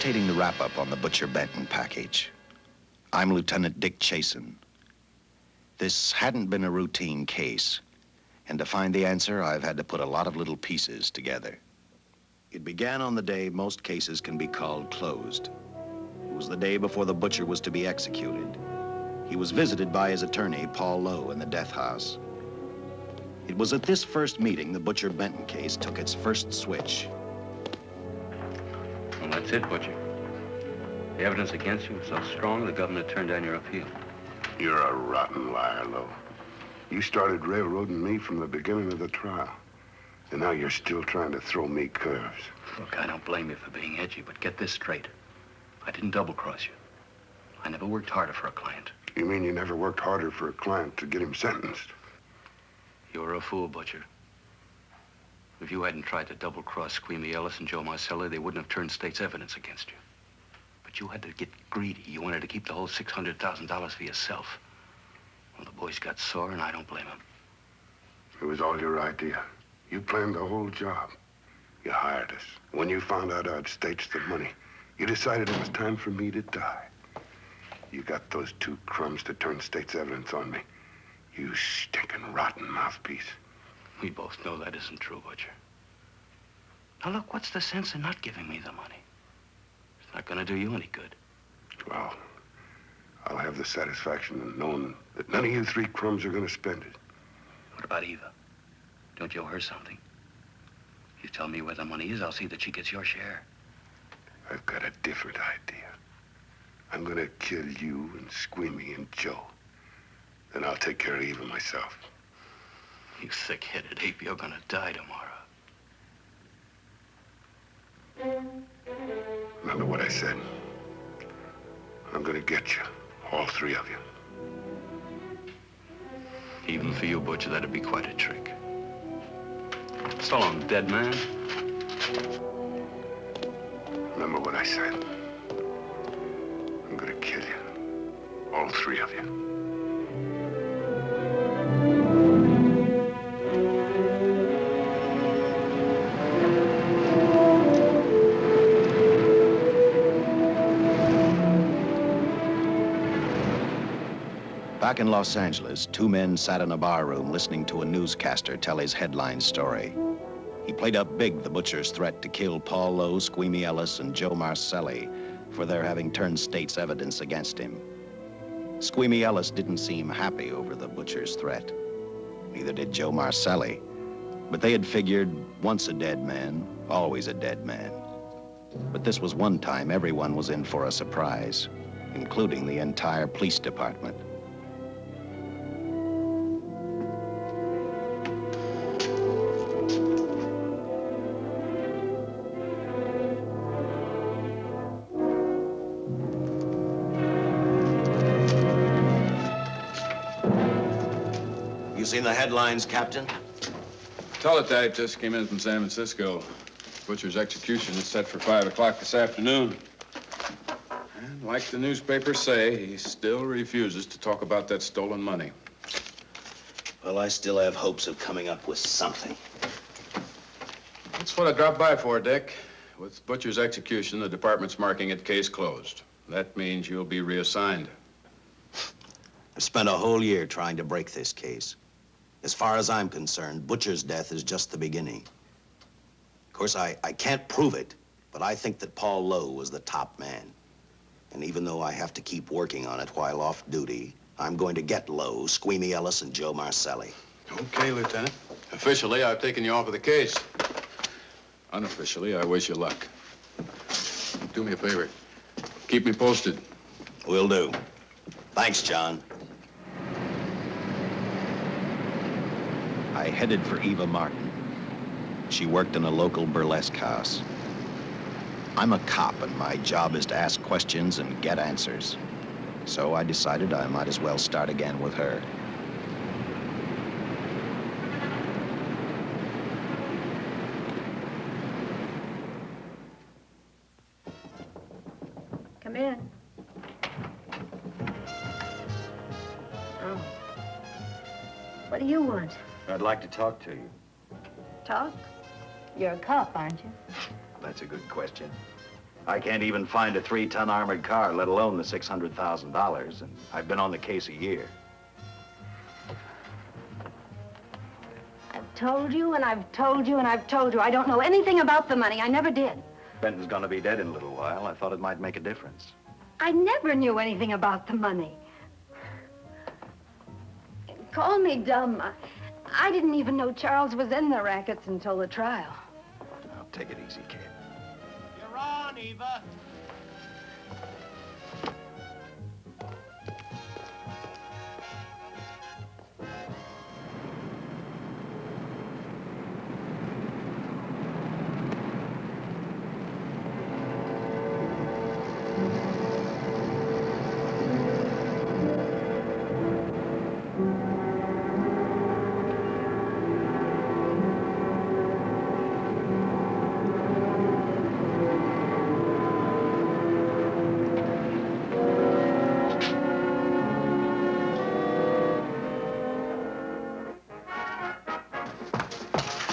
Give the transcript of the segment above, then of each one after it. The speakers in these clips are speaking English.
dictating the wrap-up on the Butcher Benton package. I'm Lieutenant Dick Chasen. This hadn't been a routine case, and to find the answer, I've had to put a lot of little pieces together. It began on the day most cases can be called closed. It was the day before the butcher was to be executed. He was visited by his attorney, Paul Lowe, in the death house. It was at this first meeting the Butcher Benton case took its first switch. Well, that's it, Butcher. The evidence against you was so strong, the governor turned down your appeal. You're a rotten liar, Lowe. You started railroading me from the beginning of the trial. And now you're still trying to throw me curves. Look, I don't blame you for being edgy, but get this straight. I didn't double-cross you. I never worked harder for a client. You mean you never worked harder for a client to get him sentenced? You were a fool, Butcher. If you hadn't tried to double-cross Squeamy, Ellis, and Joe Marcelli, they wouldn't have turned state's evidence against you. But you had to get greedy. You wanted to keep the whole $600,000 for yourself. Well, the boys got sore, and I don't blame them. It was all your idea. You planned the whole job. You hired us. When you found out I'd staged the money, you decided it was time for me to die. You got those two crumbs to turn state's evidence on me. You stinking rotten mouthpiece. We both know that isn't true, Butcher. Now, look, what's the sense in not giving me the money? It's not gonna do you any good. Well, I'll have the satisfaction of knowing that none of you three crumbs are gonna spend it. What about Eva? Don't you owe her something? You tell me where the money is, I'll see that she gets your share. I've got a different idea. I'm gonna kill you and Squeamy and Joe. Then I'll take care of Eva myself. You thick-headed ape, you're gonna die tomorrow. Remember what I said. I'm gonna get you, all three of you. Even for you, Butcher, that'd be quite a trick. So long, dead man. Remember what I said. I'm gonna kill you, all three of you. Back in Los Angeles, two men sat in a bar room listening to a newscaster tell his headline story. He played up big the butcher's threat to kill Paul Lowe, Squeamy Ellis, and Joe Marcelli for their having turned state's evidence against him. Squeamy Ellis didn't seem happy over the butcher's threat. Neither did Joe Marcelli. But they had figured, once a dead man, always a dead man. But this was one time everyone was in for a surprise, including the entire police department. Seen the headlines, Captain? Teletype just came in from San Francisco. Butcher's execution is set for 5 o'clock this afternoon. And like the newspapers say, he still refuses to talk about that stolen money. Well, I still have hopes of coming up with something. That's what I dropped by for, Dick. With Butcher's execution, the department's marking it case closed. That means you'll be reassigned. I've spent a whole year trying to break this case. As far as I'm concerned, Butcher's death is just the beginning. Of course, I can't prove it, but I think that Paul Lowe was the top man. And even though I have to keep working on it while off duty, I'm going to get Lowe, Squeamy Ellis, and Joe Marcelli. Okay, Lieutenant. Officially, I've taken you off of the case. Unofficially, I wish you luck. Do me a favor. Keep me posted. Will do. Thanks, John. I headed for Eva Martin. She worked in a local burlesque house. I'm a cop, and my job is to ask questions and get answers. So I decided I might as well start again with her. Come in. Oh. What do you want? I'd like to talk to you. Talk? You're a cop, aren't you? That's a good question. I can't even find a 3-ton armored car, let alone the $600,000, and I've been on the case a year. I've told you, and I've told you, and I've told you. I don't know anything about the money. I never did. Benton's gonna be dead in a little while. I thought it might make a difference. I never knew anything about the money. Call me dumb. I didn't even know Charles was in the rackets until the trial. Now, take it easy, kid. You're on, Eva.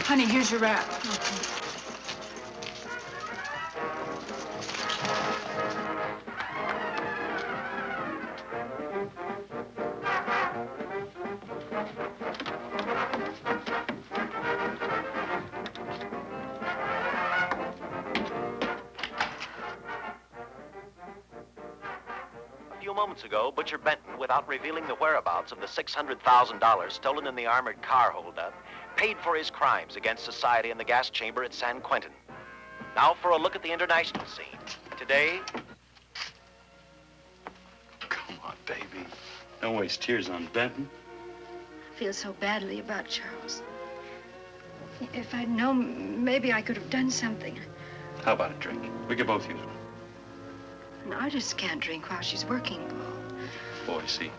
Honey, here's your wrap. A few moments ago, Butcher Benton, without revealing the whereabouts of the $600,000 stolen in the armored car holdup, paid for his crimes against society in the gas chamber at San Quentin. Now for a look at the international scene. Today... Come on, baby. Don't waste tears on Benton. I feel so badly about Charles. If I'd known, maybe I could have done something. How about a drink? We could both use one. An artist can't drink while she's working, Paul. Boy, see.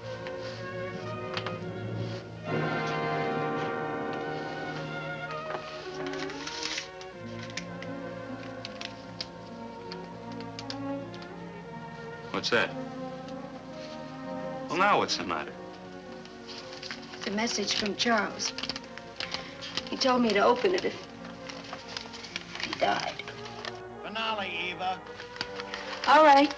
What's that? Well, now what's the matter? It's a message from Charles. He told me to open it if he died. Finale, Eva. All right.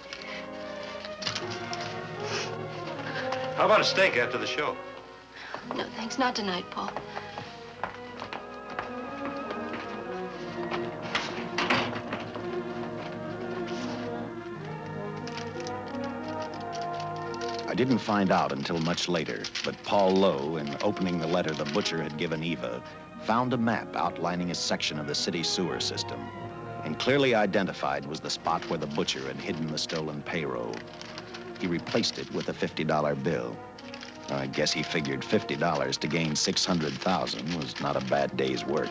How about a steak after the show? No, thanks. Not tonight, Paul. I didn't find out until much later, but Paul Lowe, in opening the letter the butcher had given Eva, found a map outlining a section of the city sewer system, and clearly identified was the spot where the butcher had hidden the stolen payroll. He replaced it with a $50 bill. I guess he figured $50 to gain $600,000 was not a bad day's work.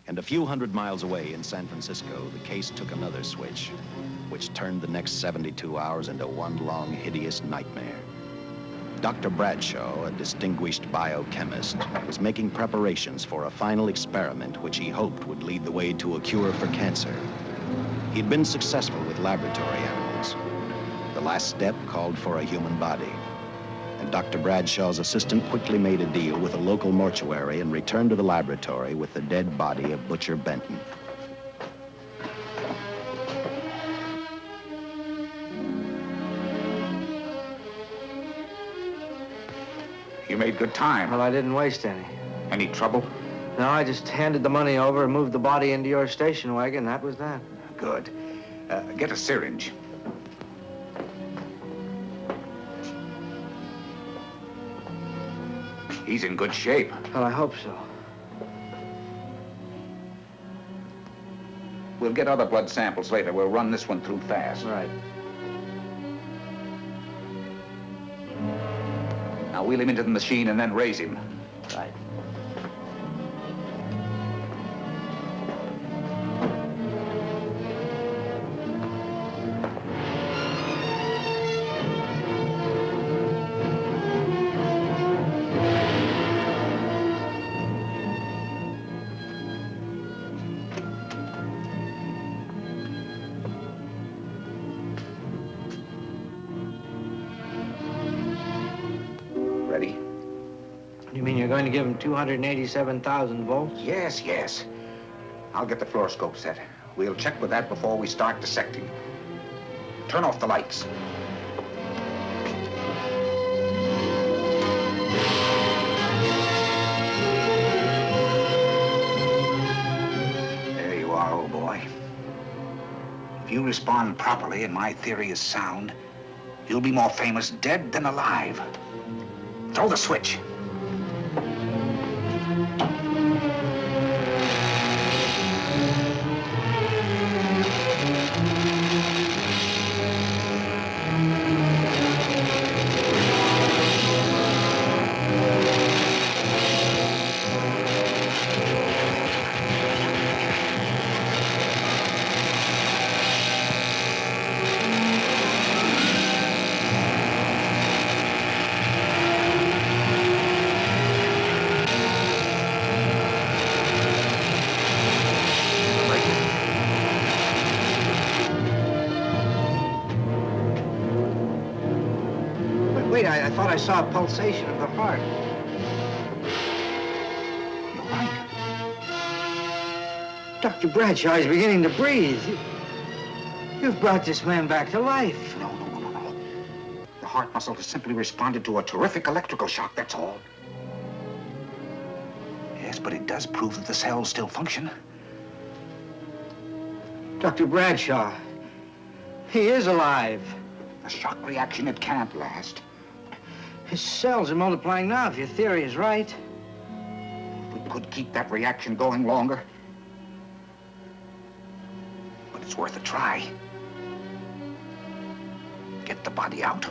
And a few hundred miles away in San Francisco, the case took another switch, which turned the next 72 hours into one long, hideous nightmare. Dr. Bradshaw, a distinguished biochemist, was making preparations for a final experiment which he hoped would lead the way to a cure for cancer. He'd been successful with laboratory animals. The last step called for a human body. And Dr. Bradshaw's assistant quickly made a deal with a local mortuary and returned to the laboratory with the dead body of Butcher Benton. You made good time. Well, I didn't waste any. Any trouble? No, I just handed the money over and moved the body into your station wagon. That was that. Good. Get a syringe. He's in good shape. Well, I hope so. We'll get other blood samples later. We'll run this one through fast. Right. Now wheel him into the machine and then raise him. Right. You mean you're going to give him 287,000 volts? Yes, yes. I'll get the fluoroscope set. We'll check with that before we start dissecting. Turn off the lights. There you are, old boy. If you respond properly and my theory is sound, you'll be more famous dead than alive. Throw the switch. Wait, I thought I saw a pulsation of the heart. You're right. Dr. Bradshaw is beginning to breathe. You've brought this man back to life. No. The heart muscle has simply responded to a terrific electrical shock, that's all. Yes, but it does prove that the cells still function. Dr. Bradshaw, he is alive. A shock reaction, it can't last. His cells are multiplying now, if your theory is right. If we could keep that reaction going longer. But it's worth a try. Get the body out.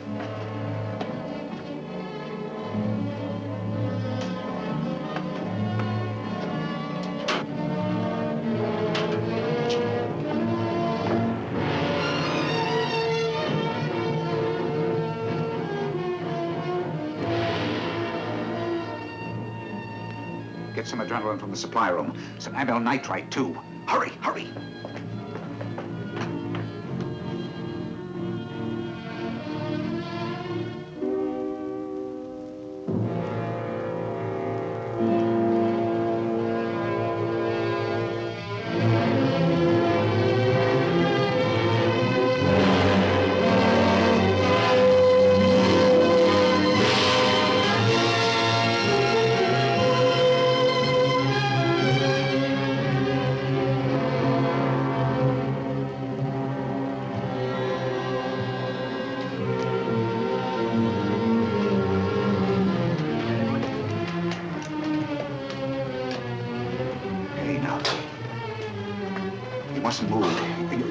Get some adrenaline from the supply room. Some amyl nitrite, too. Hurry, hurry.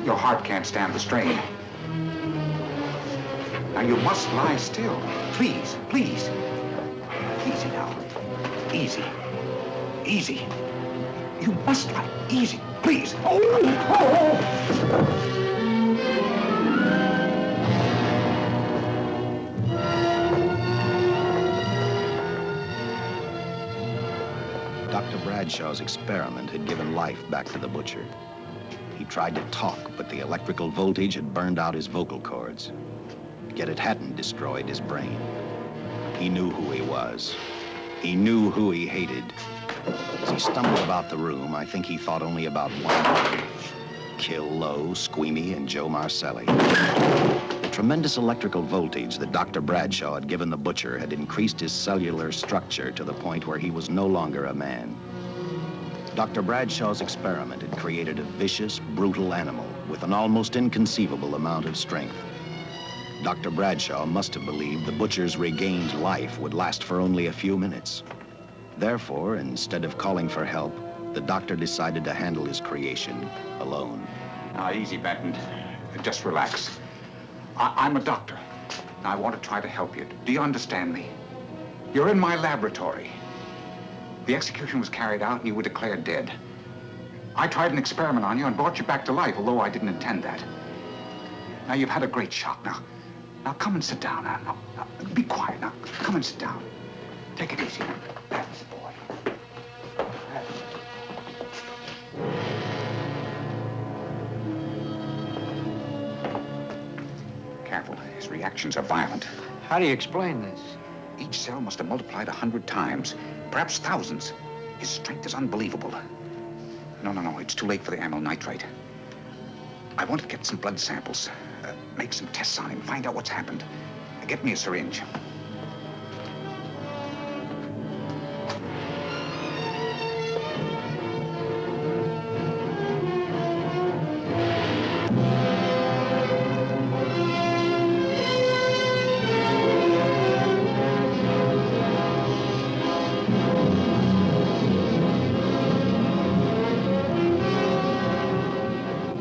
Your heart can't stand the strain. Now, you must lie still. Please, please. Easy now. Easy. Easy. You must lie. Easy, please. Dr. Bradshaw's experiment had given life back to the butcher. He tried to talk, but the electrical voltage had burned out his vocal cords. Yet it hadn't destroyed his brain. He knew who he was. He knew who he hated. As he stumbled about the room, I think he thought only about one: kill Lowe, Squeamy, and Joe Marcelli. The tremendous electrical voltage that Dr. Bradshaw had given the butcher had increased his cellular structure to the point where he was no longer a man. Dr. Bradshaw's experiment had created a vicious, brutal animal with an almost inconceivable amount of strength. Dr. Bradshaw must have believed the butcher's regained life would last for only a few minutes. Therefore, instead of calling for help, the doctor decided to handle his creation alone. Now, easy, Benton. Just relax. I'm a doctor. I want to try to help you. Do you understand me? You're in my laboratory. The execution was carried out and you were declared dead. I tried an experiment on you and brought you back to life, although I didn't intend that. Now, you've had a great shock. Now come and sit down. Now, be quiet. Now, come and sit down. Take it easy. That's the boy. Careful. His reactions are violent. How do you explain this? Each cell must have multiplied 100 times, perhaps thousands. His strength is unbelievable. No, it's too late for the amyl nitrite. I want to get some blood samples, make some tests on him, find out what's happened. Get me a syringe.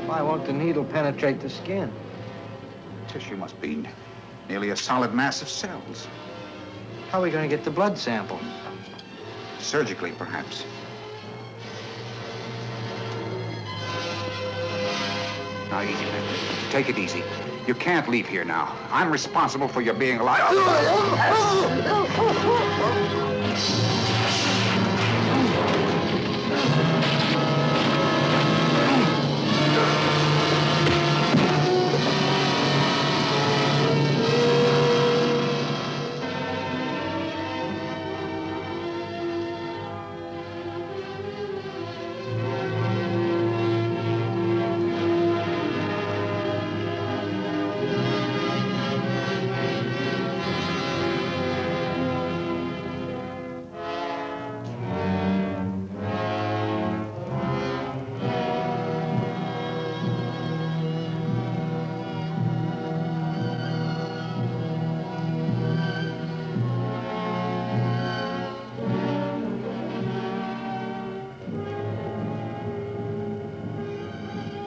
Why won't the needle penetrate the skin? Tissue must be nearly a solid mass of cells. How are we going to get the blood sample? Surgically, perhaps. Now, easy, man. Take it easy. You can't leave here now. I'm responsible for your being alive.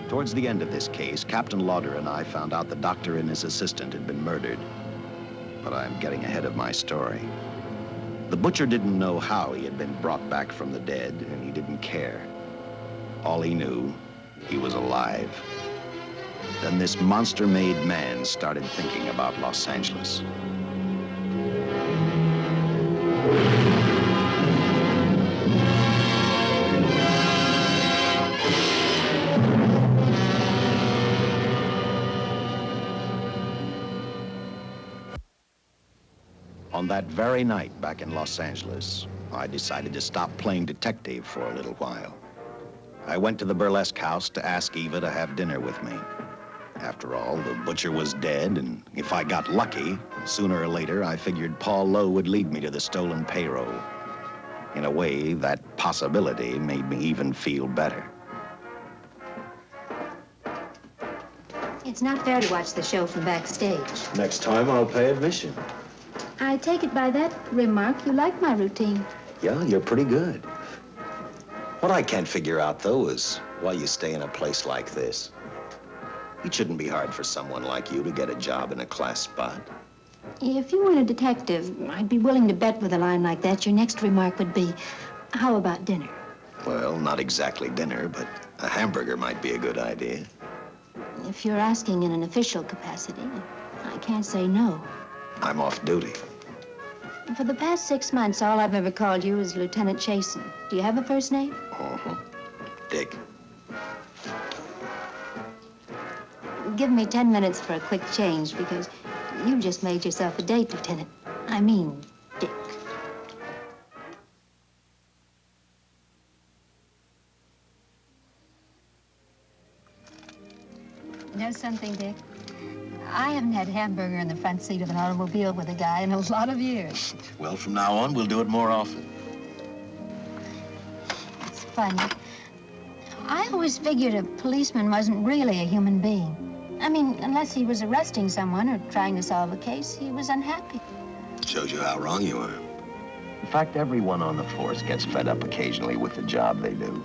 Towards the end of this case, Captain Lauder and I found out the doctor and his assistant had been murdered. But I'm getting ahead of my story. The butcher didn't know how he had been brought back from the dead, and he didn't care. All he knew, he was alive. Then this monster-made man started thinking about Los Angeles. On that very night back in Los Angeles, I decided to stop playing detective for a little while. I went to the burlesque house to ask Eva to have dinner with me. After all, the butcher was dead, and if I got lucky, sooner or later, I figured Paul Lowe would lead me to the stolen payroll. In a way, that possibility made me even feel better. It's not fair to watch the show from backstage. Next time, I'll pay admission. I take it by that remark you like my routine. Yeah, you're pretty good. What I can't figure out, though, is why you stay in a place like this. It shouldn't be hard for someone like you to get a job in a class spot. If you weren't a detective, I'd be willing to bet with a line like that your next remark would be, how about dinner? Well, not exactly dinner, but a hamburger might be a good idea. If you're asking in an official capacity, I can't say no. I'm off duty. For the past 6 months, all I've ever called you is Lieutenant Chasen. Do you have a first name? Uh-huh. Dick. Give me 10 minutes for a quick change, because you just made yourself a date, Lieutenant. I mean, Dick. You know something, Dick? I haven't had hamburger in the front seat of an automobile with a guy in a lot of years. Well, from now on, we'll do it more often. It's funny. I always figured a policeman wasn't really a human being. I mean, unless he was arresting someone or trying to solve a case, he was unhappy. Shows you how wrong you are. In fact, everyone on the force gets fed up occasionally with the job they do.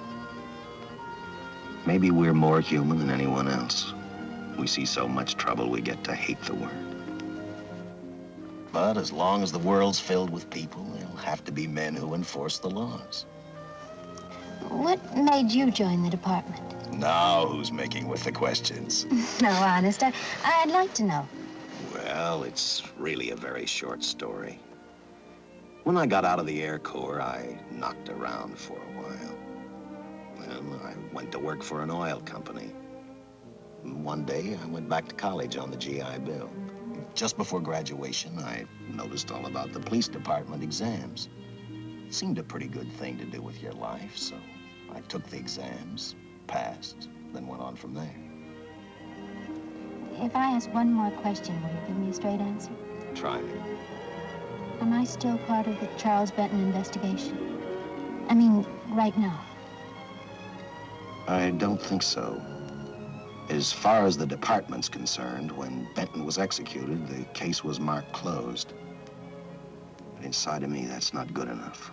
Maybe we're more human than anyone else. We see so much trouble, we get to hate the word. But as long as the world's filled with people, there'll have to be men who enforce the laws. What made you join the department? Now who's making with the questions? No, honest, I'd like to know. Well, it's really a very short story. When I got out of the Air Corps, I knocked around for a while. Well, I went to work for an oil company. One day, I went back to college on the GI Bill. just before graduation, I noticed all about the police department exams. Seemed a pretty good thing to do with your life, so I took the exams, passed, then went on from there. If I ask one more question, will you give me a straight answer? Try me. Am I still part of the Charles Benton investigation? I mean, right now. I don't think so. As far as the department's concerned, when Benton was executed, the case was marked closed. But inside of me, that's not good enough.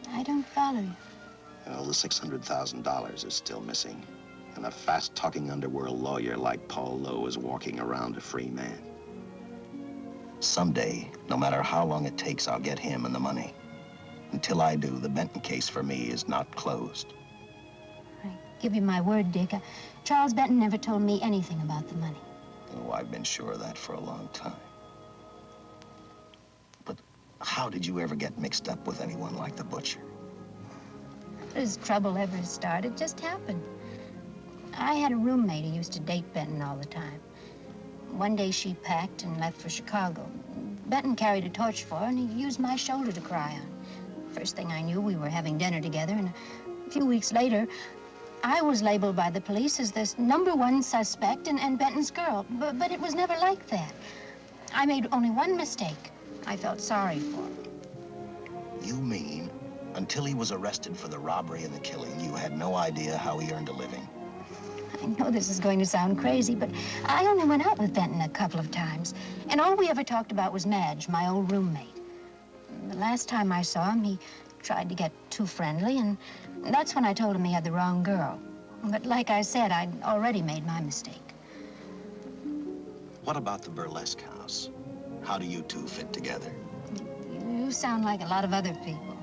I don't follow you. Well, the $600,000 is still missing. And a fast-talking underworld lawyer like Paul Lowe is walking around a free man. Someday, no matter how long it takes, I'll get him and the money. Until I do, the Benton case for me is not closed. I give you my word, Dick. Charles Benton never told me anything about the money. Oh, I've been sure of that for a long time. But how did you ever get mixed up with anyone like the Butcher? As trouble ever started, just happened. I had a roommate who used to date Benton all the time. One day she packed and left for Chicago. Benton carried a torch for her, and he used my shoulder to cry on. First thing I knew, we were having dinner together, and a few weeks later, I was labeled by the police as this #1 suspect and Benton's girl, but it was never like that. I made only one mistake. I felt sorry for him. You mean, until he was arrested for the robbery and the killing, you had no idea how he earned a living? I know this is going to sound crazy, but I only went out with Benton a couple of times, and all we ever talked about was Madge, my old roommate. The last time I saw him, he tried to get too friendly, and that's when I told him he had the wrong girl. But like I said, I'd already made my mistake. What about the burlesque house? How do you two fit together? You sound like a lot of other people.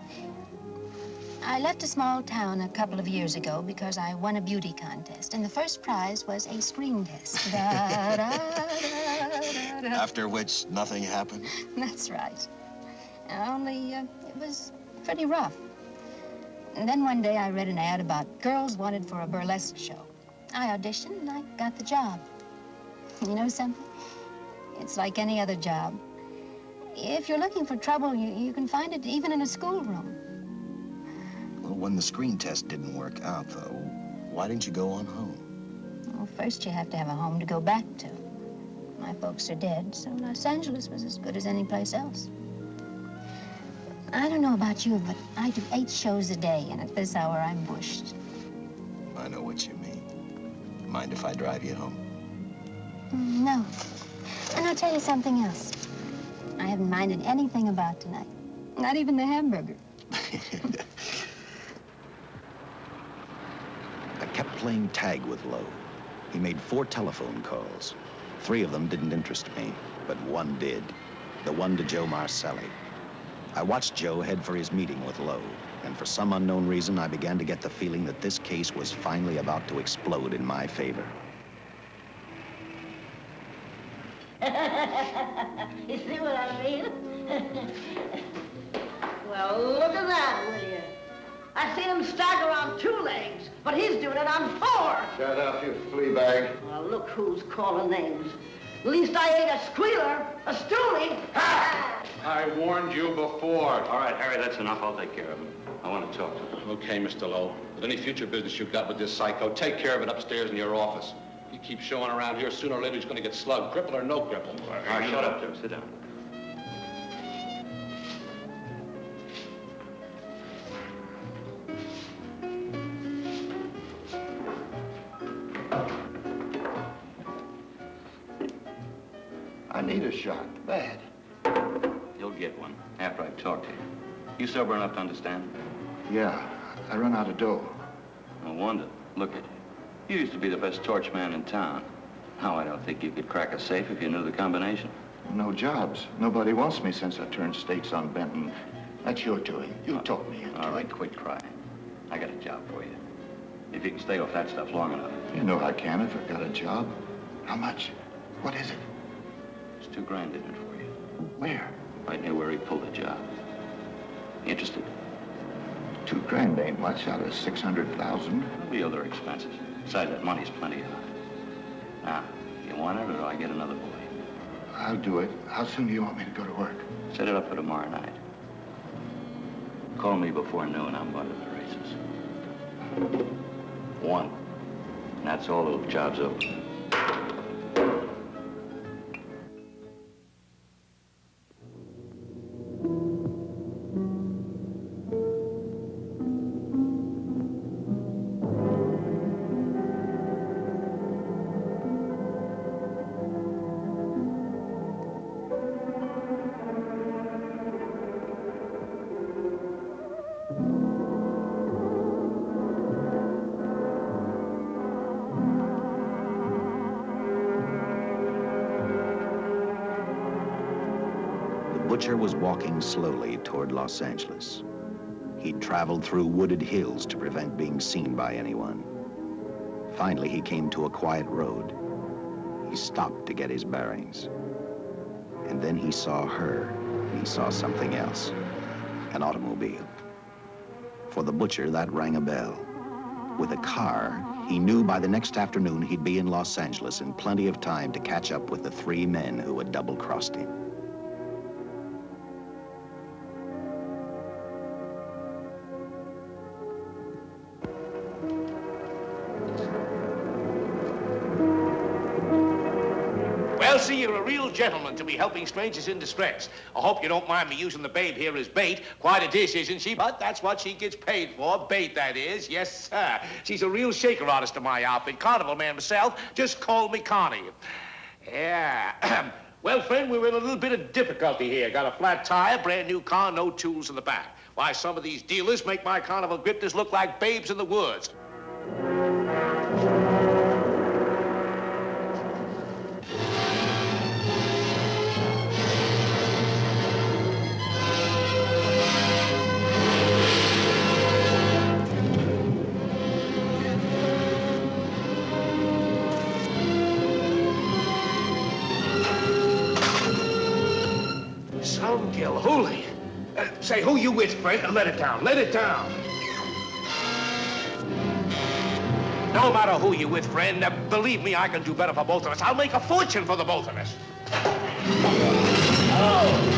I left a small town a couple of years ago because I won a beauty contest, and the first prize was a screen test. Da, da, da, da. After which, nothing happened? That's right. Only, it was pretty rough. And then one day I read an ad about girls wanted for a burlesque show. I auditioned and I got the job. You know something? It's like any other job. If you're looking for trouble, you can find it even in a schoolroom. Well, when the screen test didn't work out, though, why didn't you go on home? Well, first you have to have a home to go back to. My folks are dead, so Los Angeles was as good as any place else. I don't know about you, but I do 8 shows a day, and at this hour, I'm bushed. I know what you mean. Mind if I drive you home? No. And I'll tell you something else. I haven't minded anything about tonight. Not even the hamburger. I kept playing tag with Lowe. He made 4 telephone calls. 3 of them didn't interest me, but one did. The one to Joe Marcelli. I watched Joe head for his meeting with Lowe, and for some unknown reason, I began to get the feeling that this case was finally about to explode in my favor. You see what I mean? Well, look at that, will you? I seen him stagger on 2 legs, but he's doing it on 4. Shut up, you flea bag. Well, look who's calling names. At least I ain't a squealer, a stoolie. Ha! I warned you before. All right, Harry, that's enough. I'll take care of him. I want to talk to him. Okay, Mr. Lowe. With any future business you've got with this psycho, take care of it upstairs in your office. If he keeps showing around here, sooner or later he's going to get slugged, cripple or no cripple. All right, shut up, Joe. Sit down. I need a shot, bad. You'll get one after I've talked to you. You sober enough to understand? Yeah, I run out of dough. No wonder. Look at you. You used to be the best torch man in town. Now I don't think you could crack a safe if you knew the combination. No jobs. Nobody wants me since I turned stakes on Benton. That's your doing. You taught me. All right, quit crying. I got a job for you. If you can stay off that stuff long enough. You know I can if I've got a job. How much? What is it? There's $2 grand in it for you. Where? Right near where he pulled the job. Interested? $2 grand ain't much out of 600,000. There'll be other expenses. Besides, that money's plenty of. Now, you want it or do I get another boy? I'll do it. How soon do you want me to go to work? Set it up for tomorrow night. Call me before noon. I'm going to the races. 1. And that's all. The job's over. The butcher was walking slowly toward Los Angeles. He'd traveled through wooded hills to prevent being seen by anyone. Finally, he came to a quiet road. He stopped to get his bearings. And then he saw her. He saw something else. An automobile. For the butcher, that rang a bell. With a car, he knew by the next afternoon he'd be in Los Angeles in plenty of time to catch up with the 3 men who had double-crossed him. Well, see, you're a real gentleman to be helping strangers in distress. I hope you don't mind me using the babe here as bait. Quite a dish, isn't she? But that's what she gets paid for. Bait, that is. Yes, sir. She's a real shaker artist of my outfit. Carnival man myself. Just call me Connie. Yeah. Well, friend, we're in a little bit of difficulty here. Got a flat tire, brand new car, no tools in the back. Why, some of these dealers make my carnival grifters look like babes in the woods. Holy. Say, who you with, friend? Let it down. Let it down. No matter who you with, friend, believe me, I can do better for both of us. I'll make a fortune for the both of us. Oh!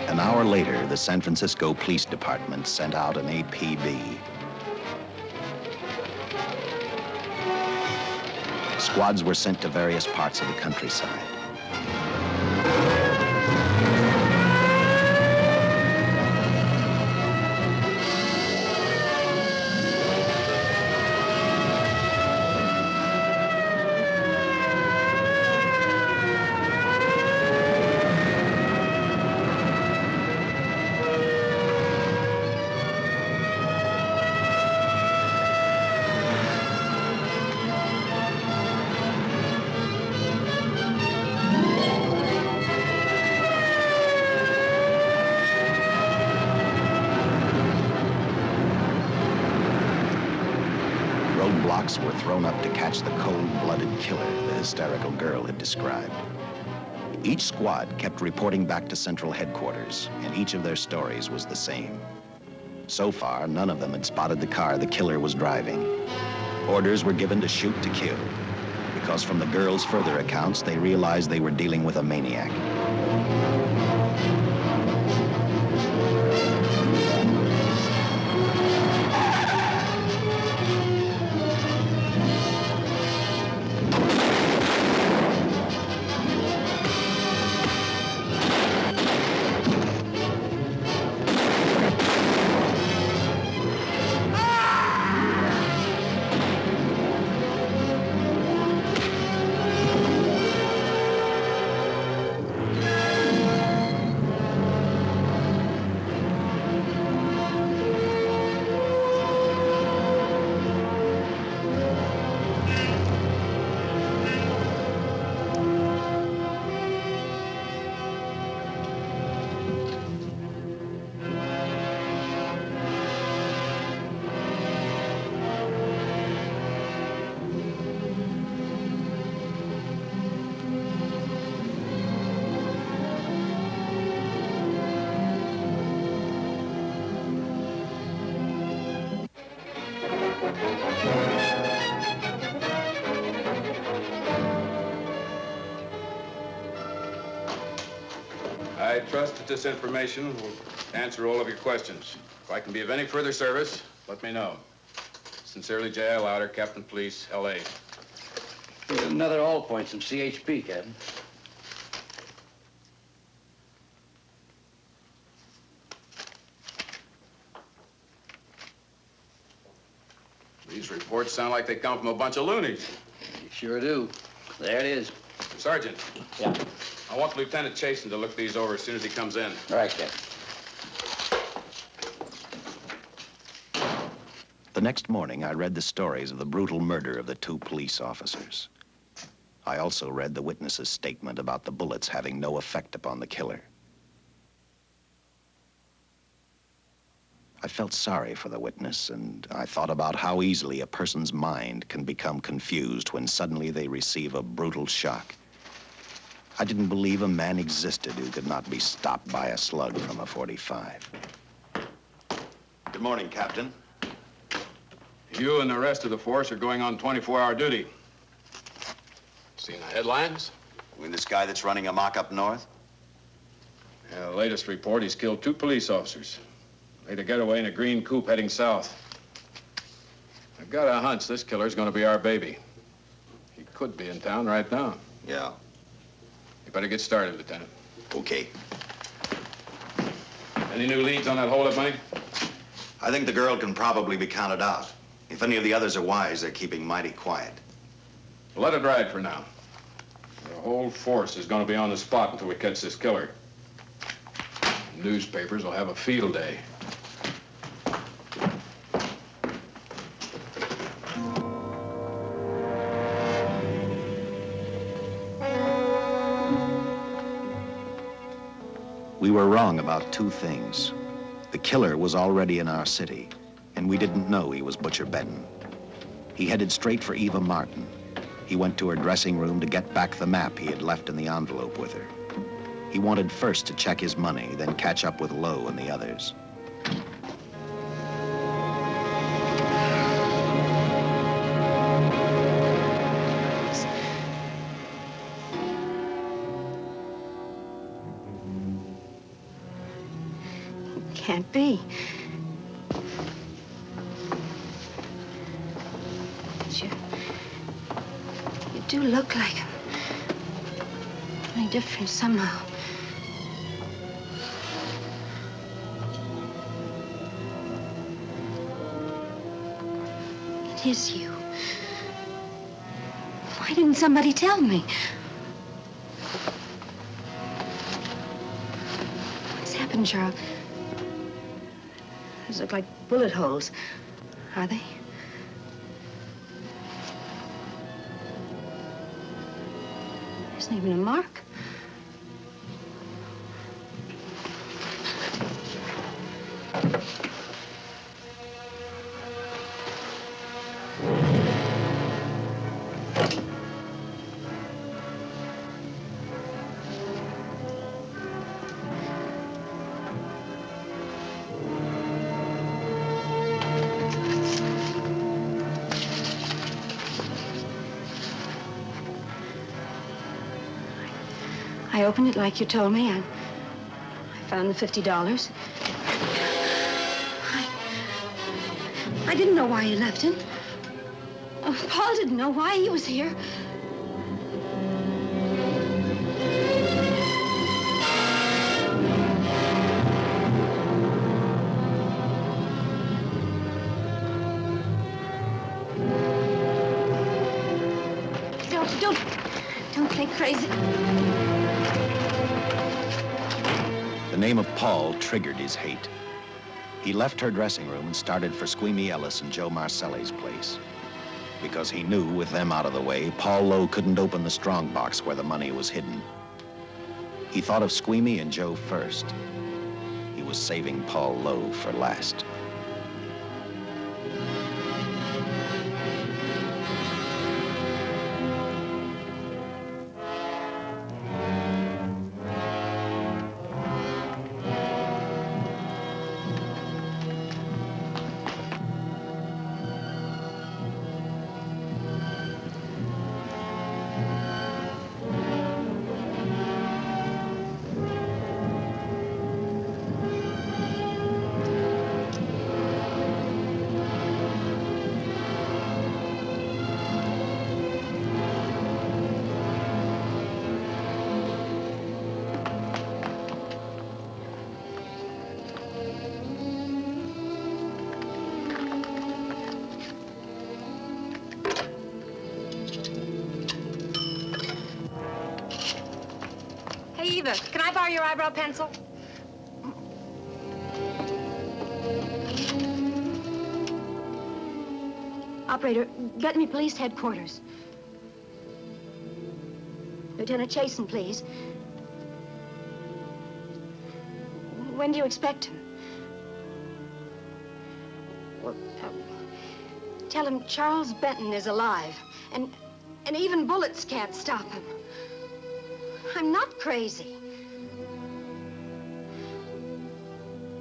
An hour later, the San Francisco Police Department sent out an APB. Squads were sent to various parts of the countryside. Roadblocks were thrown up to catch the cold-blooded killer the hysterical girl had described. Each squad kept reporting back to Central Headquarters, and each of their stories was the same. So far, none of them had spotted the car the killer was driving. Orders were given to shoot to kill, because from the girls' further accounts, they realized they were dealing with a maniac. I trust that this information will answer all of your questions. If I can be of any further service, let me know. Sincerely, J.I. Lauder, Captain Police, L.A. Here's another all points from CHP, Captain. These reports sound like they come from a bunch of loonies. You sure do. There it is. Sergeant. Yeah. I want Lieutenant Chasen to look these over as soon as he comes in. All right, Captain. The next morning, I read the stories of the brutal murder of the 2 police officers. I also read the witness's statement about the bullets having no effect upon the killer. I felt sorry for the witness, and I thought about how easily a person's mind can become confused when suddenly they receive a brutal shock. I didn't believe a man existed who could not be stopped by a slug from a .45. Good morning, Captain. You and the rest of the force are going on 24-hour duty. Seen the headlines? You mean this guy that's running amok up north? Yeah, the latest report, he's killed 2 police officers. Made a getaway in a green coupe heading south. I've got a hunch this killer's gonna be our baby. He could be in town right now. Yeah. You better get started, Lieutenant. Okay. Any new leads on that hold-up money? I think the girl can probably be counted out. If any of the others are wise, they're keeping mighty quiet. Let it ride for now. The whole force is gonna be on the spot until we catch this killer. Newspapers will have a field day. We were wrong about 2 things. The killer was already in our city, and we didn't know he was Butcher Benton. He headed straight for Eva Martin. He went to her dressing room to get back the map he had left in the envelope with her. He wanted first to check his money, then catch up with Lowe and the others. Can't be. But you do look like him. Only different somehow. It is you. Why didn't somebody tell me? What's happened, Charles? Those look like bullet holes. Are they? There isn't even a mark. I opened it like you told me, and I found the $50. I didn't know why you left him. Paul didn't know why he was here. Don't think crazy. The name of Paul triggered his hate. He left her dressing room and started for Squeamy Ellis and Joe Marcelli's place. Because he knew, with them out of the way, Paul Lowe couldn't open the strong box where the money was hidden. He thought of Squeamy and Joe first. He was saving Paul Lowe for last. Hey, Eva, can I borrow your eyebrow pencil? Operator, get me police headquarters. Lieutenant Chasen, please. When do you expect him? Well, tell him Charles Benton is alive, and even bullets can't stop him. I'm not crazy.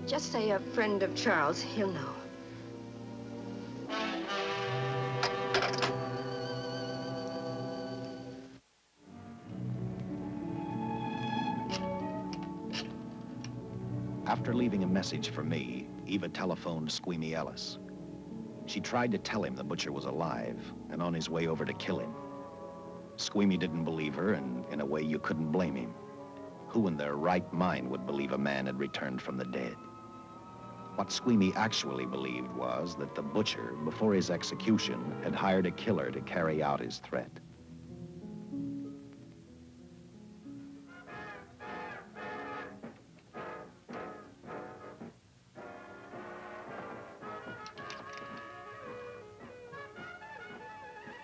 Just say a friend of Charles, he'll know. After leaving a message for me, Eva telephoned Squeamy Ellis. She tried to tell him the butcher was alive and on his way over to kill him. Squeamy didn't believe her, and in a way you couldn't blame him. Who in their right mind would believe a man had returned from the dead? What Squeamy actually believed was that the butcher, before his execution, had hired a killer to carry out his threat.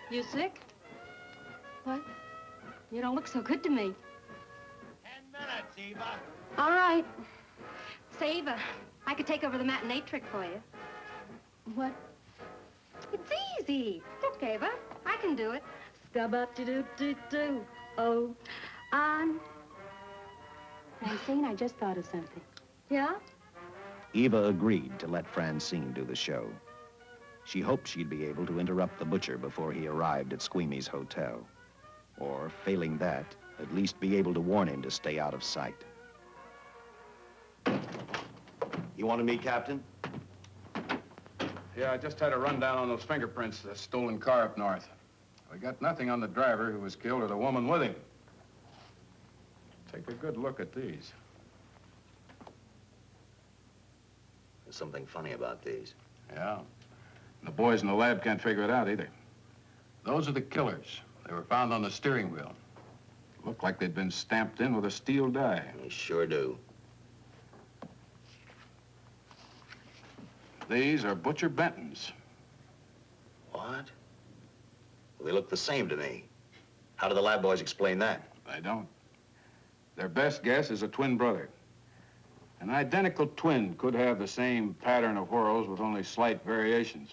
You sick? What? You don't look so good to me. 10 minutes, Eva. All right. Say, Eva, I could take over the matinee trick for you. What? It's easy. Look, Eva, I can do it. Scabba-doo-doo-doo-doo. Oh, Francine, I just thought of something. Yeah? Eva agreed to let Francine do the show. She hoped she'd be able to interrupt the butcher before he arrived at Squeamy's hotel. Or, failing that, at least be able to warn him to stay out of sight. You wanted me, Captain? Yeah, I just had a rundown on those fingerprints, the stolen car up north. We got nothing on the driver who was killed or the woman with him. Take a good look at these. There's something funny about these. Yeah. The boys in the lab can't figure it out either. Those are the killers. They were found on the steering wheel. Looked like they'd been stamped in with a steel die. They sure do. These are Butcher Benton's. What? Well, they look the same to me. How do the lab boys explain that? They don't. Their best guess is a twin brother. An identical twin could have the same pattern of whorls with only slight variations.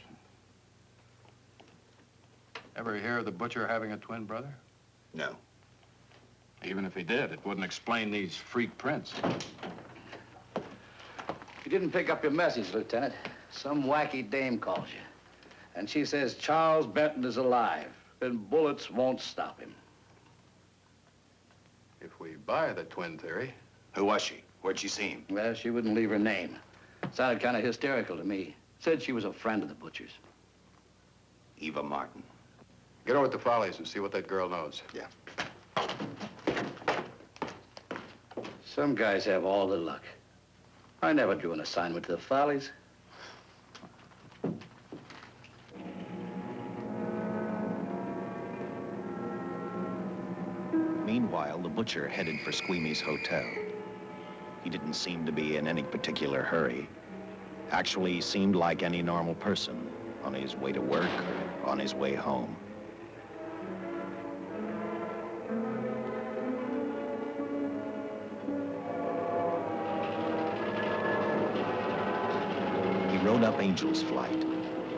Ever hear of the butcher having a twin brother? No. Even if he did, it wouldn't explain these freak prints. You didn't pick up your message, Lieutenant. Some wacky dame calls you. And she says Charles Benton is alive, and bullets won't stop him. If we buy the twin theory... Who was she? Where'd she see him? Well, she wouldn't leave her name. Sounded kind of hysterical to me. Said she was a friend of the butcher's. Eva Martin. Get over at the Follies and see what that girl knows. Yeah. Some guys have all the luck. I never drew an assignment to the Follies. Meanwhile, the butcher headed for Squeamy's hotel. He didn't seem to be in any particular hurry. Actually, he seemed like any normal person, on his way to work or on his way home. He rode up Angel's Flight,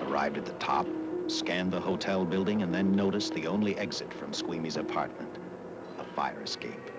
arrived at the top, scanned the hotel building, and then noticed the only exit from Squeamy's apartment, a fire escape.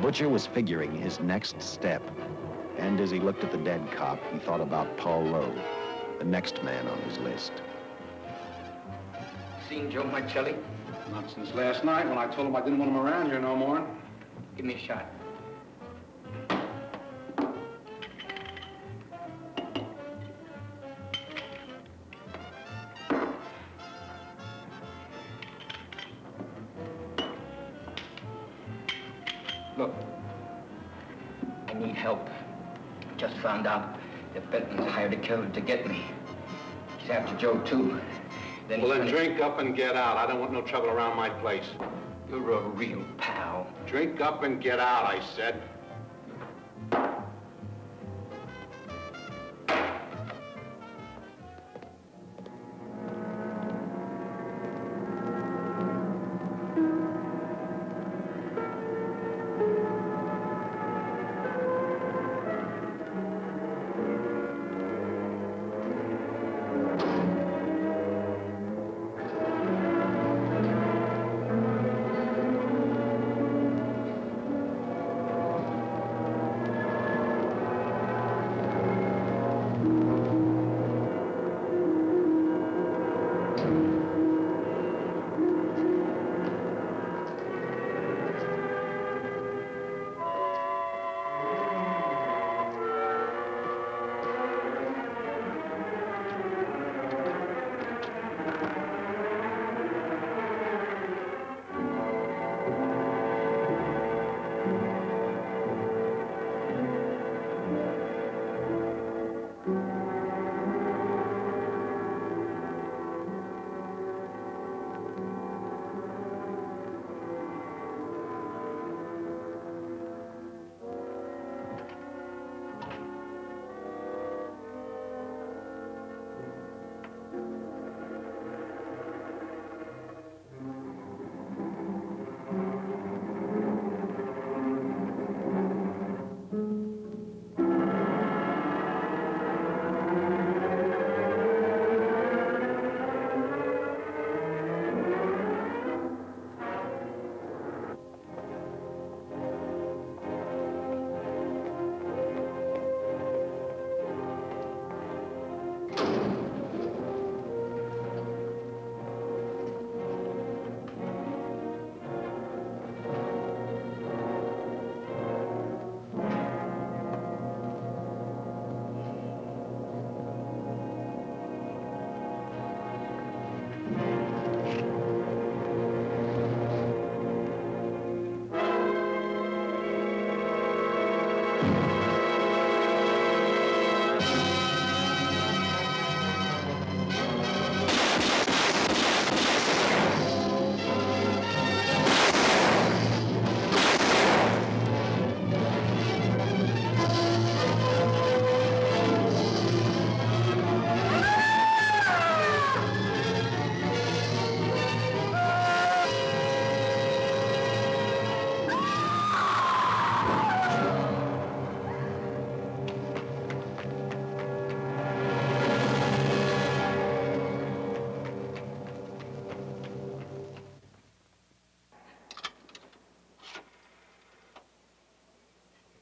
Butcher was figuring his next step. And as he looked at the dead cop, he thought about Paul Lowe, the next man on his list. Seen Joe Marcelli? Not since last night when I told him I didn't want him around here no more. Give me a shot. Look, I need help. Just found out that Benton's hired a killer to get me. He's after Joe, too. Well, then drink up and get out. I don't want no trouble around my place. You're a real pal. Drink up and get out, I said.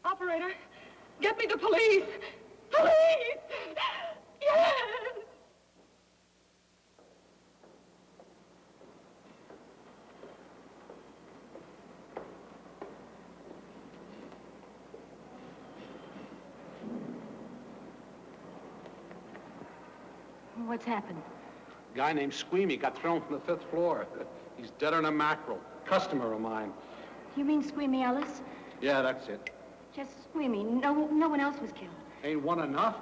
Operator, get me the police! Police! Yes! What's happened? A guy named Squeamy got thrown from the 5th floor. He's deader than a mackerel. Customer of mine. You mean Squeamy Ellis? Yeah, that's it. Just Squeamy. No one else was killed. Ain't one enough?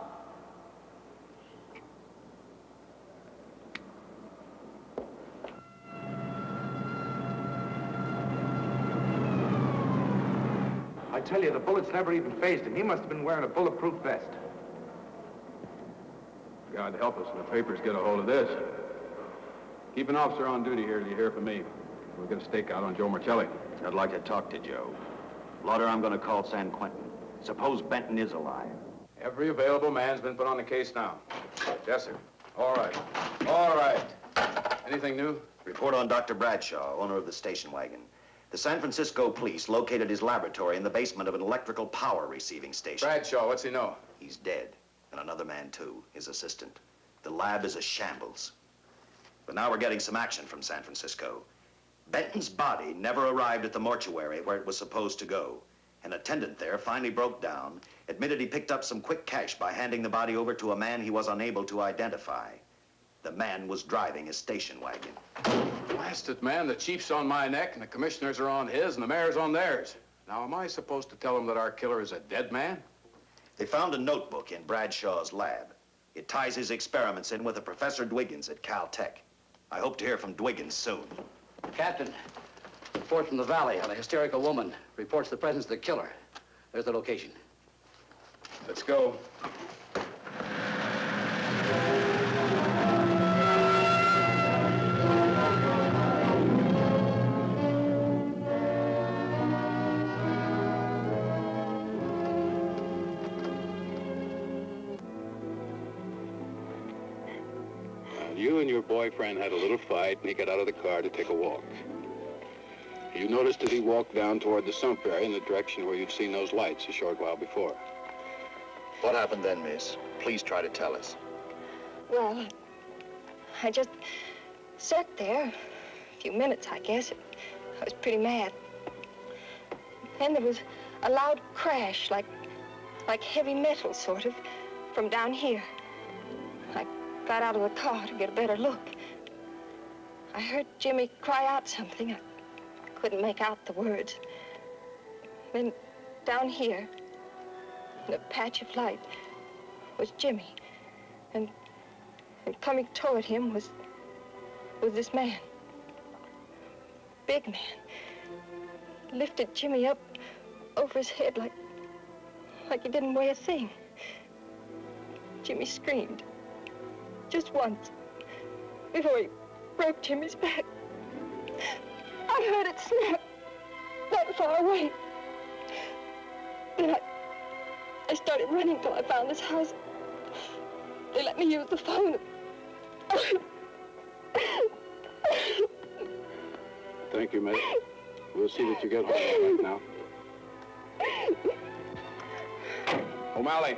I tell you, the bullets never even phased him. He must have been wearing a bulletproof vest. God help us when the papers get a hold of this. Keep an officer on duty here till you hear from me. We'll get a stakeout on Joe Marcelli. I'd like to talk to Joe. Lauder, I'm going to call San Quentin. Suppose Benton is alive. Every available man's been put on the case now. Yes, sir. All right. All right. Anything new? Report on Dr. Bradshaw, owner of the station wagon. The San Francisco police located his laboratory in the basement of an electrical power receiving station. Bradshaw, what's he know? He's dead. And another man, too, his assistant. The lab is a shambles. But now we're getting some action from San Francisco. Benton's body never arrived at the mortuary where it was supposed to go. An attendant there finally broke down, admitted he picked up some quick cash by handing the body over to a man he was unable to identify. The man was driving a station wagon. Blast it, man. The chief's on my neck, and the commissioners are on his, and the mayor's on theirs. Now, am I supposed to tell them that our killer is a dead man? They found a notebook in Bradshaw's lab. It ties his experiments in with a Professor Dwiggins at Caltech. I hope to hear from Dwiggins soon. Captain, report from the valley on a hysterical woman. Reports the presence of the killer. There's the location. Let's go. You and your boyfriend had a little fight, and he got out of the car to take a walk. You noticed that he walked down toward the sump area in the direction where you'd seen those lights a short while before. What happened then, miss? Please try to tell us. Well, I just sat there a few minutes, I guess. I was pretty mad. Then there was a loud crash, like heavy metal, sort of, from down here. I got out of the car to get a better look. I heard Jimmy cry out something. I couldn't make out the words. Then down here, in a patch of light, was Jimmy. And coming toward him was this man. Big man. Lifted Jimmy up over his head like he didn't weigh a thing. Jimmy screamed. Just once, before he broke Jimmy's back. I heard it snap, not far away. Then I started running till I found this house. They let me use the phone. Thank you, mate. We'll see that you get home all right now. O'Malley,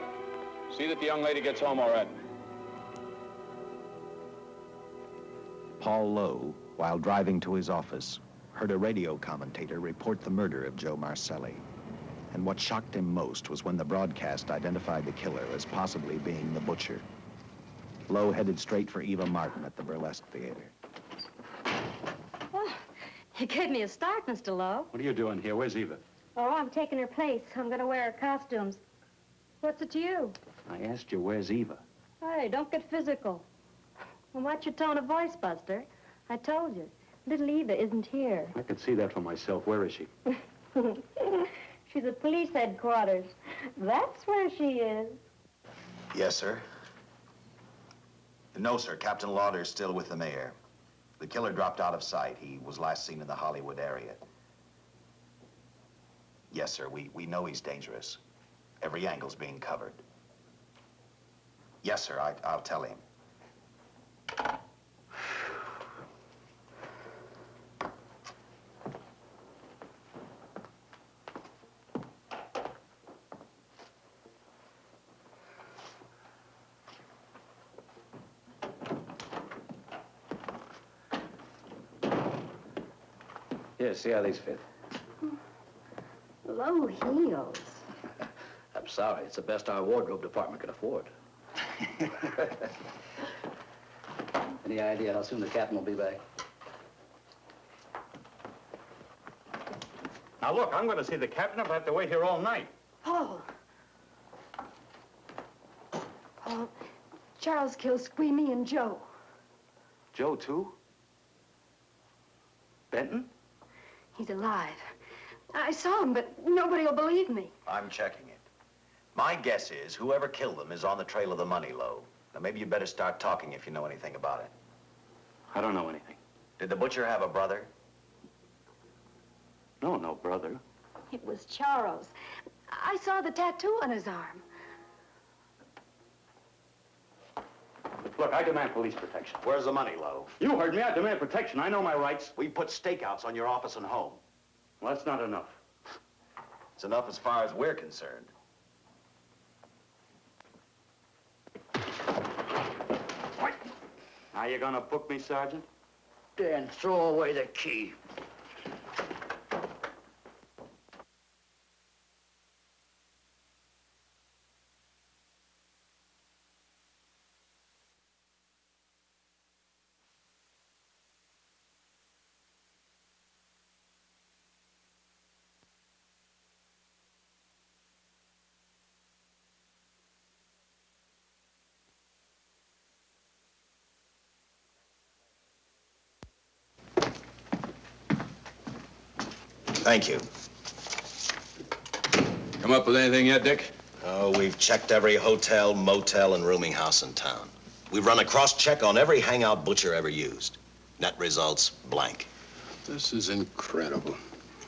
see that the young lady gets home all right. Paul Lowe, while driving to his office, heard a radio commentator report the murder of Joe Marcelli. And what shocked him most was when the broadcast identified the killer as possibly being the butcher. Lowe headed straight for Eva Martin at the Burlesque Theater. Oh, you gave me a start, Mr. Lowe. What are you doing here? Where's Eva? Oh, I'm taking her place. I'm going to wear her costumes. What's it to you? I asked you, where's Eva? Hey, don't get physical. Well, watch your tone of voice, Buster. I told you. Little Eva isn't here. I could see that for myself. Where is she? She's at police headquarters. That's where she is. Yes, sir. No, sir. Captain Lauder's still with the mayor. The killer dropped out of sight. He was last seen in the Hollywood area. Yes, sir. We know he's dangerous. Every angle's being covered. Yes, sir. I'll tell him. Here, see how these fit. Low heels. I'm sorry. It's the best our wardrobe department can afford. Any idea how soon the captain will be back? Now, look, I'm going to see the captain. I'll have to wait here all night. Paul. Paul, Charles killed Squeamy and Joe. Joe, too? Benton? He's alive. I saw him, but nobody will believe me. I'm checking it. My guess is whoever killed them is on the trail of the money, Lowe. Now, maybe you better start talking if you know anything about it. I don't know anything. Did the butcher have a brother? No, no brother. It was Charles. I saw the tattoo on his arm. Look, I demand police protection. Where's the money, Lowe? You heard me. I demand protection. I know my rights. We put stakeouts on your office and home. Well, that's not enough. It's enough as far as we're concerned. Now you gonna book me, Sergeant? Then throw away the key. Thank you. Come up with anything yet, Dick? Oh, we've checked every hotel, motel, and rooming house in town. We've run a cross-check on every hangout Butcher ever used. Net results, blank. This is incredible.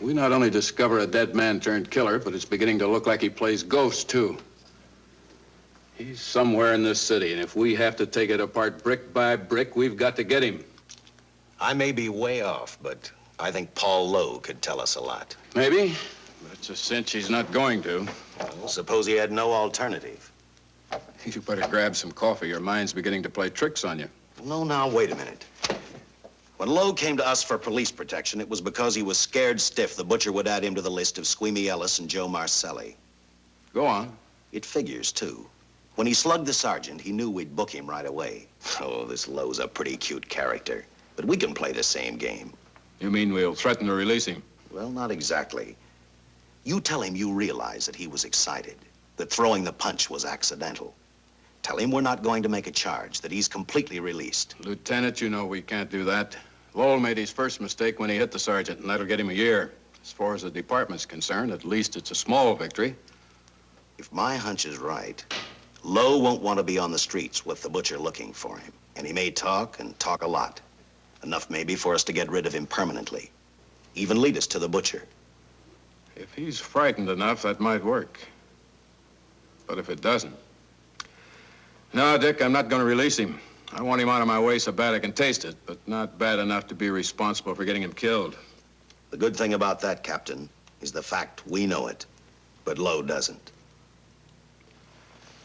We not only discover a dead man turned killer, but it's beginning to look like he plays ghosts, too. He's somewhere in this city, and if we have to take it apart brick by brick, we've got to get him. I may be way off, but I think Paul Lowe could tell us a lot. Maybe, but it's a cinch he's not going to. Well, suppose he had no alternative. You better grab some coffee. Your mind's beginning to play tricks on you. No, now, wait a minute. When Lowe came to us for police protection, it was because he was scared stiff the Butcher would add him to the list of Squeamy Ellis and Joe Marcelli. Go on. It figures, too. When he slugged the sergeant, he knew we'd book him right away. Oh, this Lowe's a pretty cute character. But we can play the same game. You mean we'll threaten to release him? Well, not exactly. You tell him you realize that he was excited, that throwing the punch was accidental. Tell him we're not going to make a charge, that he's completely released. Lieutenant, you know we can't do that. Lowe made his first mistake when he hit the sergeant, and that'll get him a year. As far as the department's concerned, at least it's a small victory. If my hunch is right, Lowe won't want to be on the streets with the Butcher looking for him. And he may talk, and talk a lot. Enough maybe for us to get rid of him permanently. Even lead us to the Butcher. If he's frightened enough, that might work. But if it doesn't... No, Dick, I'm not going to release him. I want him out of my way so bad I can taste it, but not bad enough to be responsible for getting him killed. The good thing about that, Captain, is the fact we know it, but Lowe doesn't.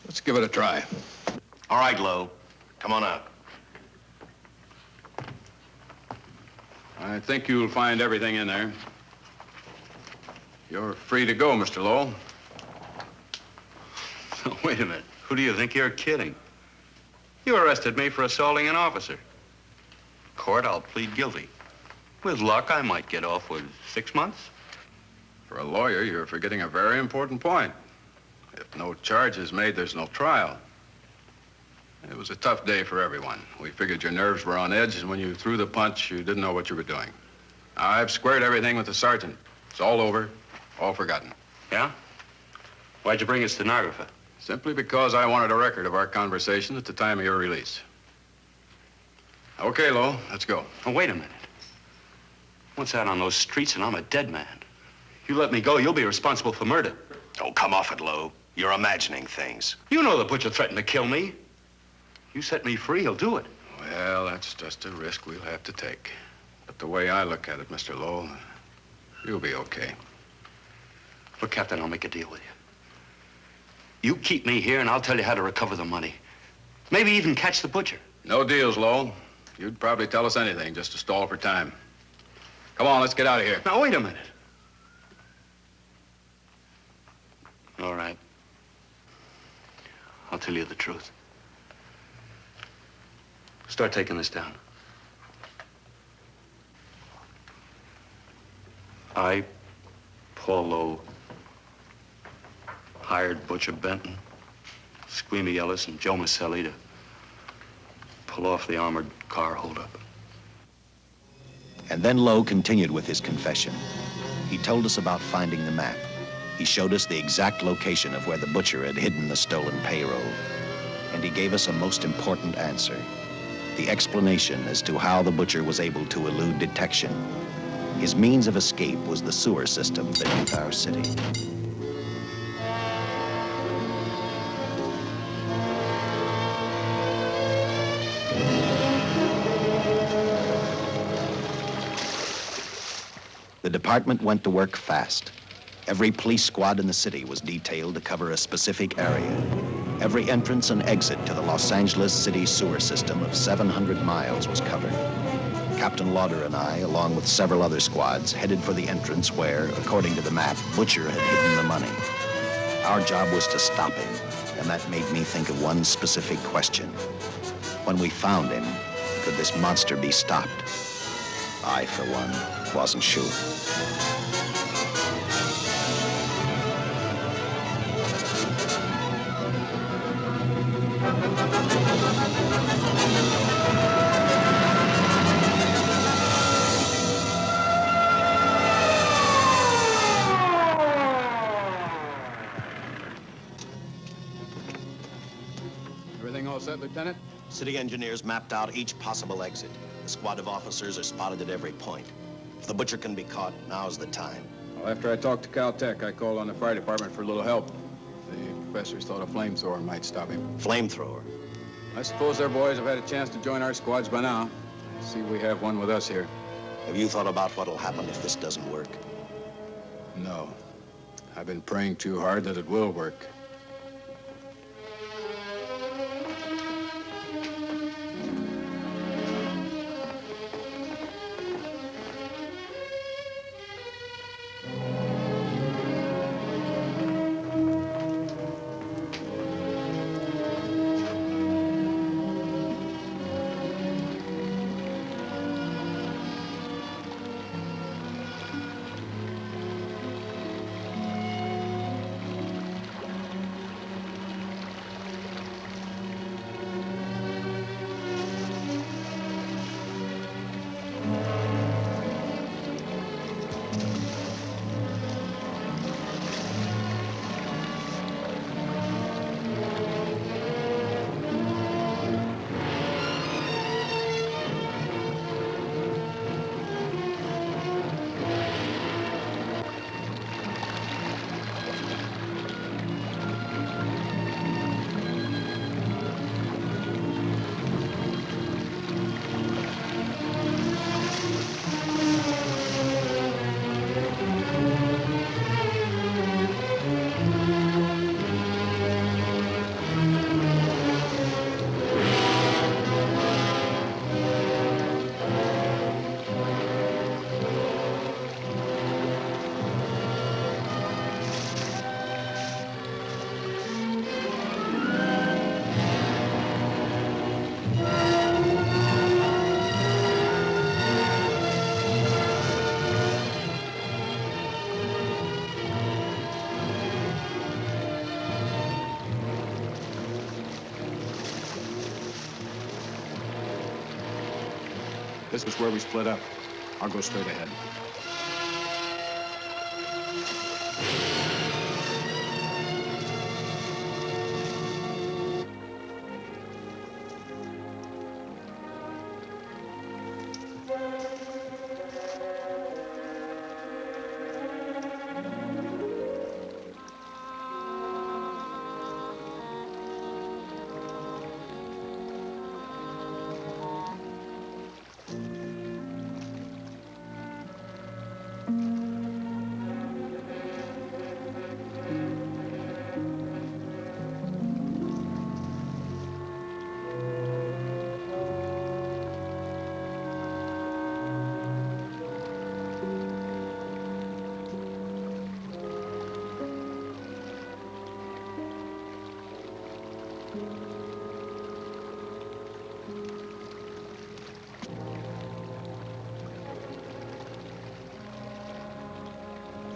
Let's give it a try. All right, Lowe. Come on out. I think you'll find everything in there. You're free to go, Mr. Lowe. Wait a minute. Who do you think you're kidding? You arrested me for assaulting an officer. Court, I'll plead guilty. With luck, I might get off with 6 months. For a lawyer, you're forgetting a very important point. If no charge is made, there's no trial. It was a tough day for everyone. We figured your nerves were on edge, and when you threw the punch, you didn't know what you were doing. I've squared everything with the sergeant. It's all over, all forgotten. Yeah? Why'd you bring a stenographer? Simply because I wanted a record of our conversation at the time of your release. Okay, Lowe, let's go. Oh, wait a minute. Once out on those streets and I'm a dead man. You let me go, you'll be responsible for murder. Oh, come off it, Lowe. You're imagining things. You know the Butcher threatened to kill me. You set me free, he'll do it. Well, that's just a risk we'll have to take. But the way I look at it, Mr. Lowe, you'll be okay. Look, Captain, I'll make a deal with you. You keep me here and I'll tell you how to recover the money. Maybe even catch the Butcher. No deals, Lowe. You'd probably tell us anything just to stall for time. Come on, let's get out of here. Now, wait a minute. All right. I'll tell you the truth. Start taking this down. I, Paul Lowe, hired Butcher Benton, Squeamy Ellis, and Joe Marcelli to pull off the armored car holdup. And then Lowe continued with his confession. He told us about finding the map. He showed us the exact location of where the Butcher had hidden the stolen payroll. And he gave us a most important answer. The explanation as to how the Butcher was able to elude detection. His means of escape was the sewer system beneath our city. The department went to work fast. Every police squad in the city was detailed to cover a specific area. Every entrance and exit to the Los Angeles city sewer system of 700 miles was covered. Captain Lauder and I, along with several other squads, headed for the entrance where, according to the map, Butcher had hidden the money. Our job was to stop him, and that made me think of one specific question. When we found him, could this monster be stopped? I, for one, wasn't sure. Everything all set, Lieutenant? City engineers mapped out each possible exit. A squad of officers are spotted at every point. If the Butcher can be caught, now's the time. Well, after I talked to Caltech, I called on the fire department for a little help. The professors thought a flamethrower might stop him. Flamethrower? I suppose their boys have had a chance to join our squads by now. I see we have one with us here. Have you thought about what'll happen if this doesn't work? No. I've been praying too hard that it will work. This is where we split up. I'll go straight ahead.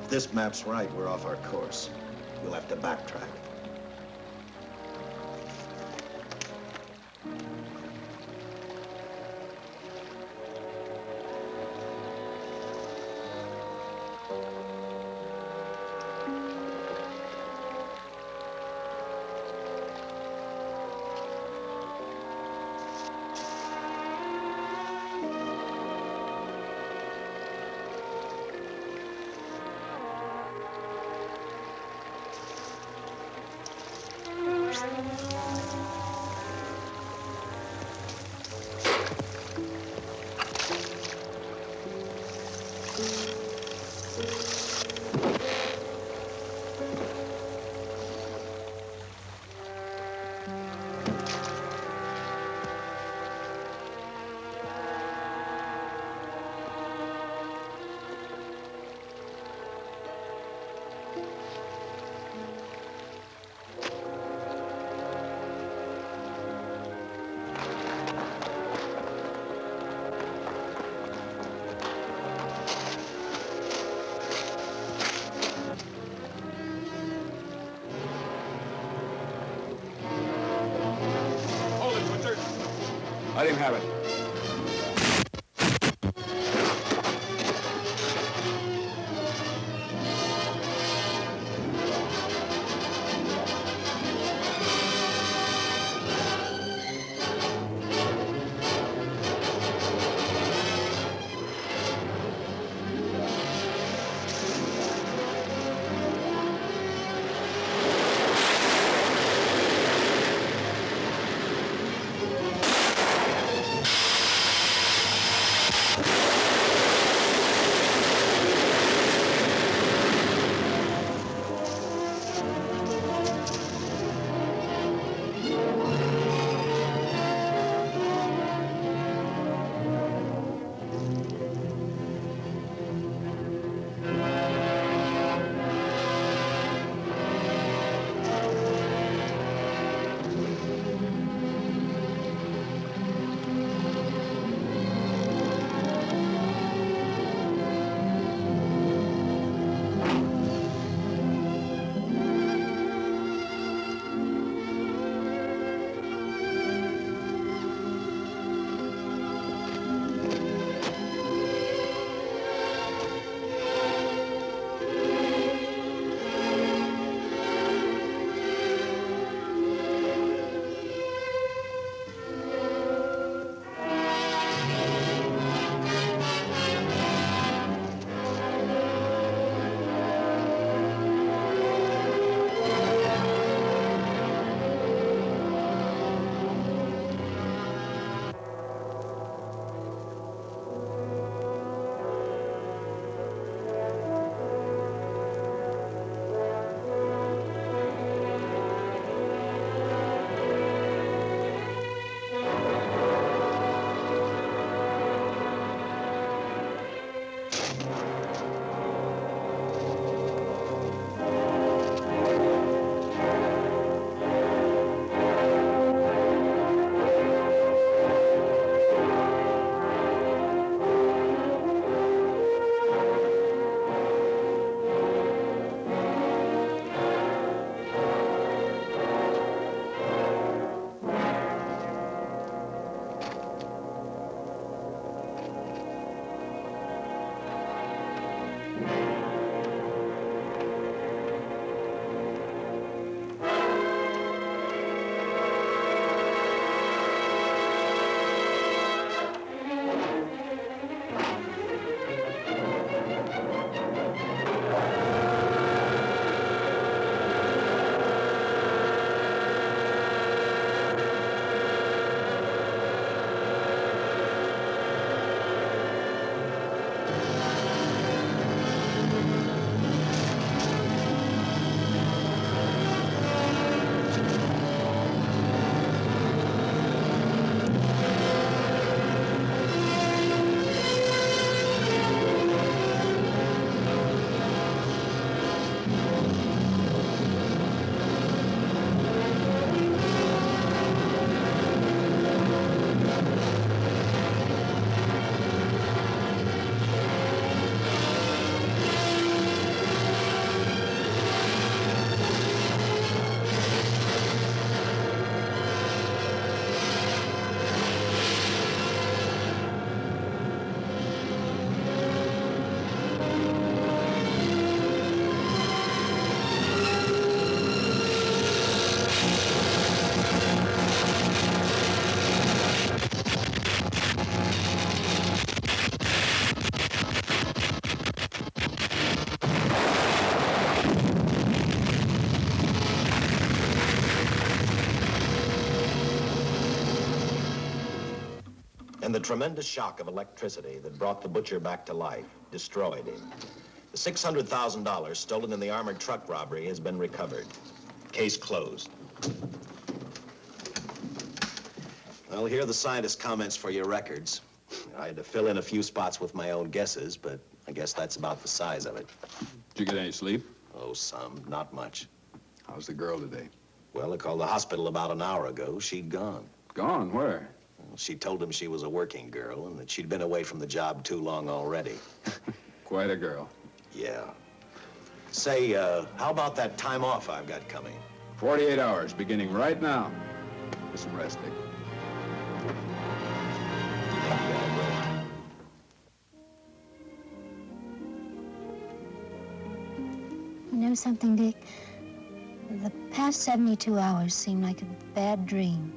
If this map's right, we're off our course. We'll have to backtrack. Let him have it. And the tremendous shock of electricity that brought the butcher back to life destroyed him. The $600,000 stolen in the armored truck robbery has been recovered. Case closed. Well, here are the scientist's comments for your records. I had to fill in a few spots with my own guesses, but I guess that's about the size of it. Did you get any sleep? Oh, some. Not much. How's the girl today? Well, I called the hospital about an hour ago. She'd gone. Gone? Where? Well, she told him she was a working girl and that she'd been away from the job too long already. Quite a girl. Yeah. Say, how about that time off I've got coming? 48 hours, beginning right now. Get some rest, Dick. know something, Dick? The past 72 hours seem like a bad dream.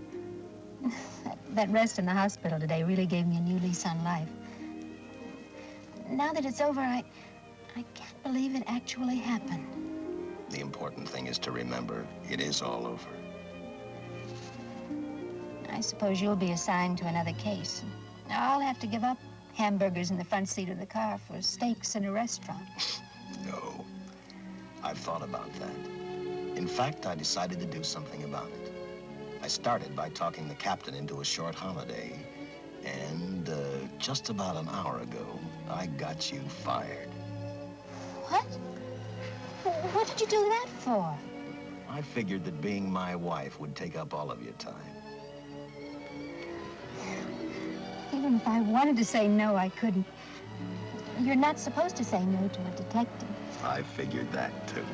That rest in the hospital today really gave me a new lease on life. Now that it's over, I can't believe it actually happened. The important thing is to remember it is all over. I suppose you'll be assigned to another case. I'll have to give up hamburgers in the front seat of the car for steaks in a restaurant. No, I've thought about that. In fact, I decided to do something about it. I started by talking the captain into a short holiday, and just about an hour ago, I got you fired. What? What did you do that for? I figured that being my wife would take up all of your time. Even if I wanted to say no, I couldn't. You're not supposed to say no to a detective. I figured that, too.